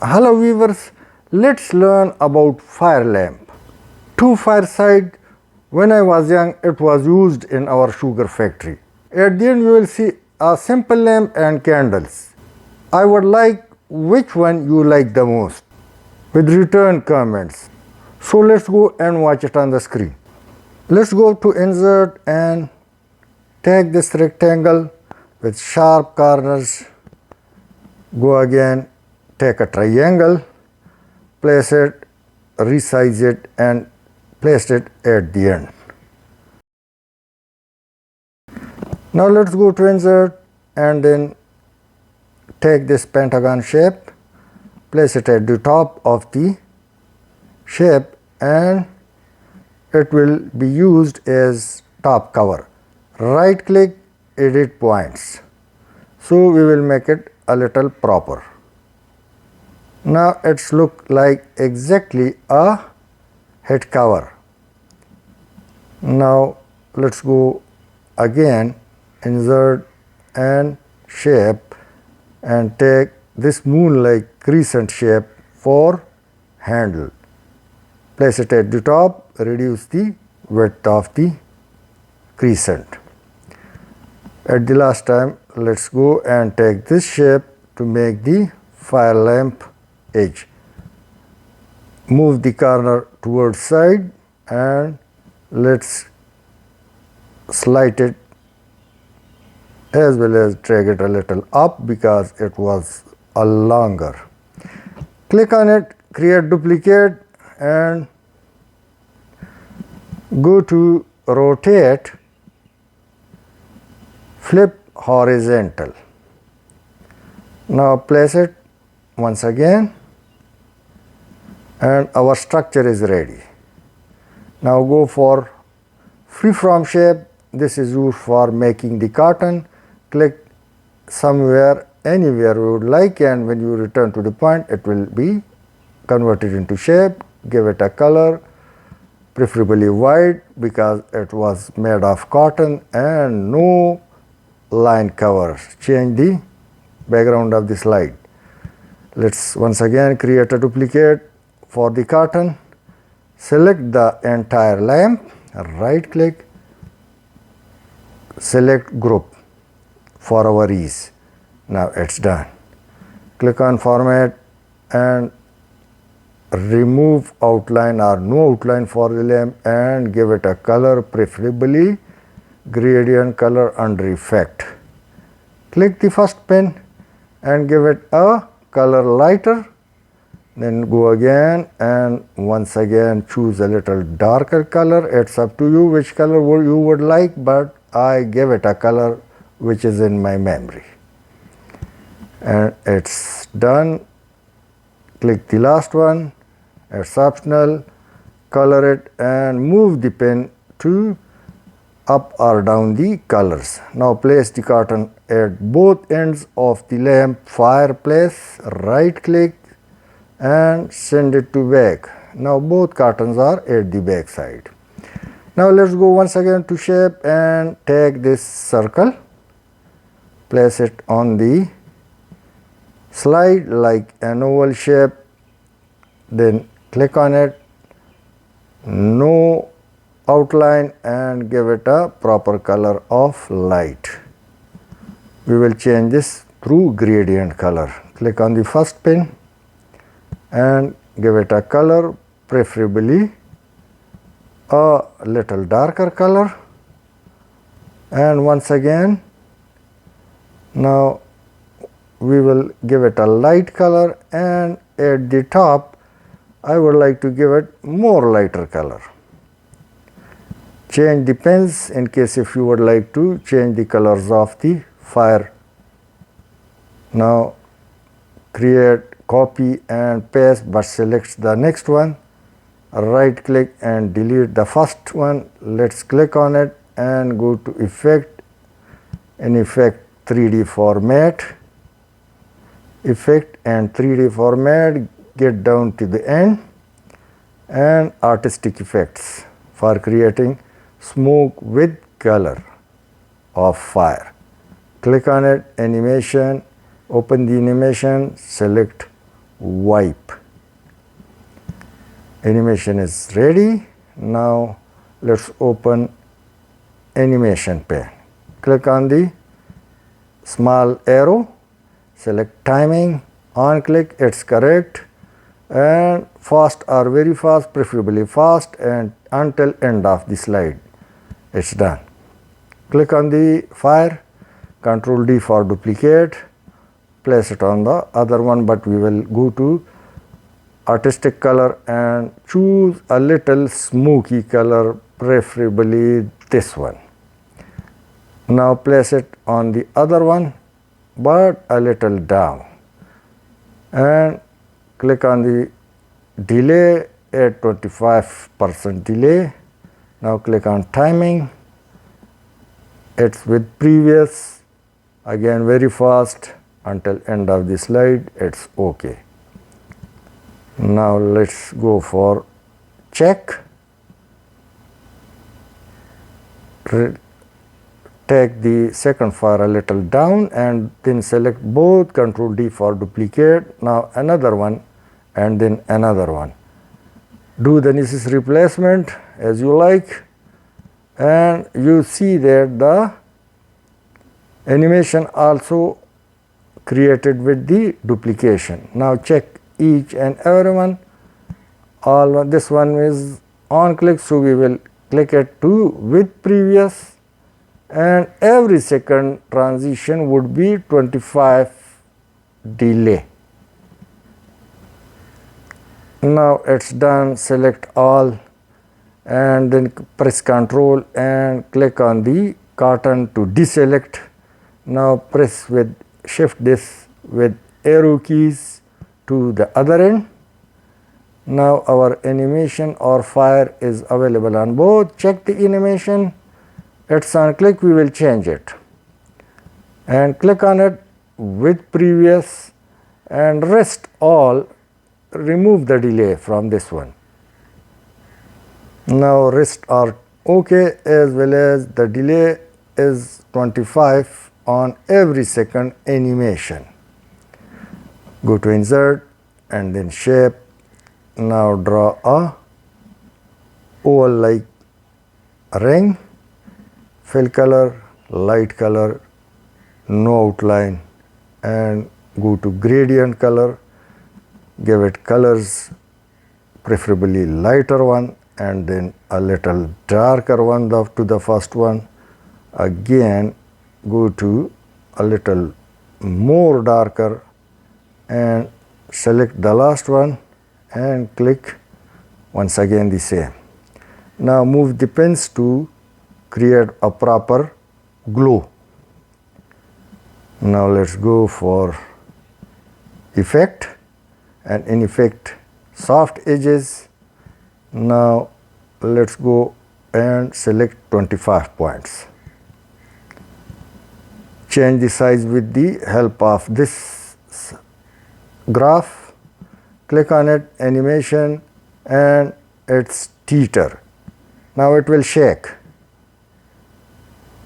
Hello viewers, let's learn about fire lamp. Two fireside. When I was young, it was used in our sugar factory. At the end you will see a simple lamp and candles. I would like which one you like the most with return comments. So let's go and watch it on the screen. Let's go to insert and take this rectangle with sharp corners. Go again, take a triangle, place it, resize it and place it at the end. Now let's go to insert and then take this pentagon shape, place it at the top of the shape and it will be used as top cover. Right click, edit points. So we will make it a little proper. Now it's look like exactly a head cover. Now let's go again, insert and shape and take this moon-like crescent shape for handle. Place it at the top, reduce the width of the crescent. At the last time, let's go and take this shape to make the fire lamp edge. Move the corner towards side and let's slide it as well as drag it a little up because it was a longer. Click on it, create duplicate and go to rotate, flip horizontal. Now place it once again and our structure is ready. Now go for freeform shape. This is used for making the carton. Click somewhere, anywhere you would like, and when you return to the point it will be converted into shape. Give it a color, preferably white because it was made of cotton, and no line covers. Change the background of the slide. Let's once again create a duplicate for the carton. Select the entire lamp, right click, select group for our ease. Now it's done. Click on format and remove outline or no outline for the lamp and give it a color, preferably gradient color under effect. Click the first pen and give it a color lighter. Then go again and once again choose a little darker color. It's up to you which color you would like, but I give it a color which is in my memory. And it's done. Click the last one. It's optional. Color it and move the pen to up or down the colors. Now place the carton at both ends of the lamp fireplace. Right click and send it to back. Now both cartons are at the back side. Now let's go once again to shape and take this circle, place it on the slide like an oval shape, then click on it, no outline and give it a proper color of light. We will change this through gradient color. Click on the first pin and give it a color, preferably a little darker color, and once again now we will give it a light color, and at the top I would like to give it more lighter color. Change the pens in case if you would like to change the colors of the fire. Now create, copy and paste, but select the next one. Right click and delete the first one. Let's click on it and go to effect, in effect 3D format, effect and 3D format, get down to the end and artistic effects for creating smoke with color of fire. Click on it, animation, open the animation, select wipe. Animation is ready. Now let's open animation pane. Click on the small arrow, select timing, on click, it's correct, and fast or very fast, preferably fast, and until end of the slide. It's done. Click on the fire, Ctrl D for duplicate, place it on the other one, but we will go to artistic color and choose a little smoky color, preferably this one. Now place it on the other one, but a little down, and click on the delay at 25% delay. Now click on timing, it's with previous, again very fast, until end of the slide, it's okay. Now let's go for check. Take the second fire a little down and then select both, Ctrl D for duplicate. Now another one and then another one. Do the necessary placement as you like, and you see that the animation also created with the duplication. Now check each and every one. This one is on click, so we will click it to with previous, and every second transition would be 25 delay. Now it's done. Select all and then press Ctrl and click on the carton to deselect. Now press with shift this with arrow keys to the other end. Now our animation or fire is available on both. Check the animation, it's on click, we will change it, and click on it with previous, and rest all, remove the delay from this one. Now rest are okay, as well as the delay is 25 on every second animation. Go to insert and then shape. Now draw a oval like ring, fill color, light color, no outline, and go to gradient color, give it colors, preferably lighter one, and then a little darker one to the first one. Again go to a little more darker and select the last one and click once again the same. Now move the pins to create a proper glow. Now let's go for effect, and in effect soft edges. Now let's go and select 25 points. Change the size with the help of this graph. Click on it, animation, and it's teeter. Now it will shake.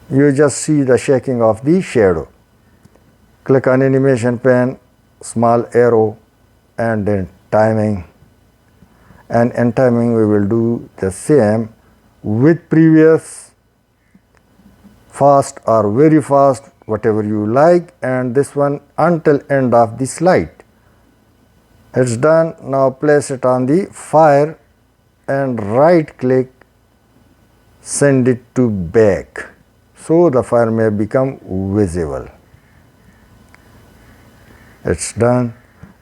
You just see the shaking of the shadow. Click on animation pane, small arrow, and then timing. And in timing we will do the same with previous, fast or very fast, whatever you like, and this one until end of the slide. It's done. Now place it on the fire and right click, send it to back, so the fire may become visible. It's done.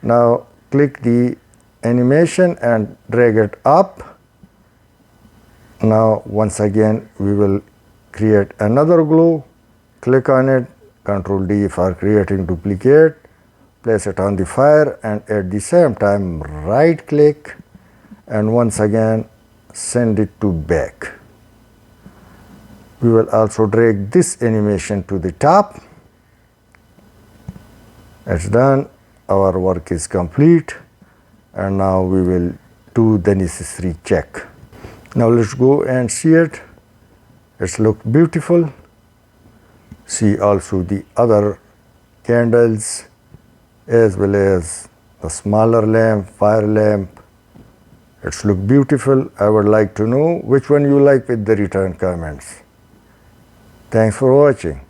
Now click the animation and drag it up. Now once again we will create another glow. Click on it, Ctrl D for creating duplicate, place it on the fire, and at the same time right click and once again send it to back. We will also drag this animation to the top. It's done. Our work is complete, and now we will do the necessary check. Now let's go and see it. It's look beautiful. See also the other candles as well as the smaller lamp, fire lamp. It's look beautiful. I would like to know which one you like with the return comments. Thanks for watching.